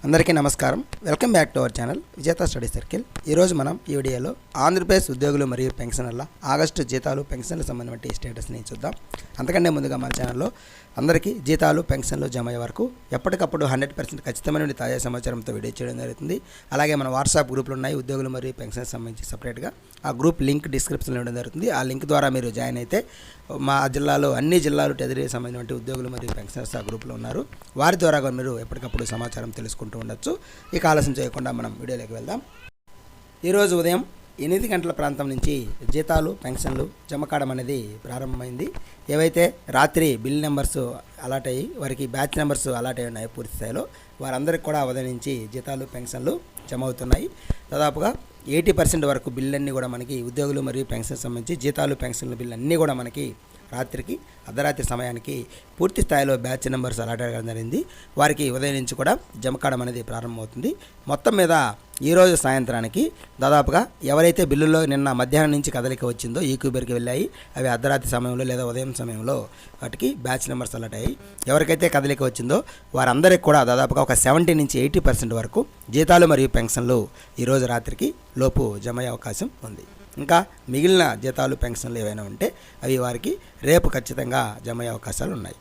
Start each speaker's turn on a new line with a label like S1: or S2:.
S1: అందరికీ నమస్కారం. Welcome back to our channel విజేత స్టడీ సర్కిల్. ఈరోజు మనం ఈ వీడియోలో ఆంధ్రప్రదేశ్ ఉద్యోగులు మరియు పెన్షనర్ల ఆగస్టు జీతాలు పెన్షన్లకు సంబంధించిన స్టేటస్ని చూద్దాం. అంతకంటే ముందుగా మన ఛానల్లో అందరికీ జీతాలు పెన్షన్లు జమ అయ్యే వరకు ఎప్పటికప్పుడు 100% ఖచ్చితమైన తాజా సమాచారంతో వీడియో చేయడం జరుగుతుంది. అలాగే మన వాట్సాప్ గ్రూపులు ఉన్నాయి ఉద్యోగులు మరియు పెన్షన్కి సంబంధించి సపరేట్గా. ఆ గ్రూప్ లింక్ డిస్క్రిప్షన్లో ఇవ్వడం జరుగుతుంది. ఆ లింక్ ద్వారా మీరు జాయిన్ అయితే మా జిల్లాలో అన్ని జిల్లాలు టెదరీకి సంబంధించిన ఉద్యోగులు మరియు పెన్షనర్స్ ఆ గ్రూప్లో ఉన్నారు. వారి ద్వారా మీరు ఎప్పటికప్పుడు సమాచారం తెలుసుకుంటూ ఉండొచ్చు. ఇక ఆలస్యం చేయకుండా మనం వీడియోలోకి వెళ్దాం. ఈరోజు ఉదయం 8 గంటల ప్రాంతం నుంచి జీతాలు పెన్షన్లు జమ కావడం అనేది ప్రారంభమైంది. ఏవైతే రాత్రి బిల్ నెంబర్స్ అలాట్ అయ్యి వారికి బ్యాచ్ నెంబర్స్ అలాట్ అయి ఉన్నాయి పూర్తి స్థాయిలో, వారందరికీ కూడా ఉదయం నుంచి జీతాలు పెన్షన్లు జమ అవుతున్నాయి. దాదాపుగా 80% వరకు బిల్లన్నీ కూడా మనకి ఉద్యోగులు మరియు పెన్షన్ సంబంధించి జీతాలు పెన్షన్ల బిల్లు అన్నీ కూడా మనకి రాత్రికి అర్ధరాత్రి సమయానికి పూర్తి స్థాయిలో బ్యాచ్ నెంబర్స్ అలాట్ అవ్వడం జరిగింది. వారికి ఉదయం నుంచి కూడా జమ కావడం అనేది ప్రారంభమవుతుంది. మొత్తం మీద ఈరోజు సాయంత్రానికి దాదాపుగా ఎవరైతే బిల్లులో నిన్న మధ్యాహ్నం నుంచి కదలిక వచ్చిందో ఈక్యూబర్కి వెళ్ళాయి, అవి అర్ధరాత్రి సమయంలో లేదా ఉదయం సమయంలో వాటికి బ్యాచ్ నెంబర్స్ అలాట్ అయ్యాయి. ఎవరికైతే కదలిక వచ్చిందో వారందరికీ కూడా దాదాపుగా ఒక 70 నుంచి 80% వరకు జీతాలు మరియు పెన్షన్లు ఈరోజు రాత్రికి లోపు జమ అయ్యే అవకాశం ఉంది. ఇంకా మిగిలిన జీతాలు పెన్షన్లు ఏవైనా ఉంటే అవి వారికి రేపు ఖచ్చితంగా జమ అయ్యే అవకాశాలు ఉన్నాయి.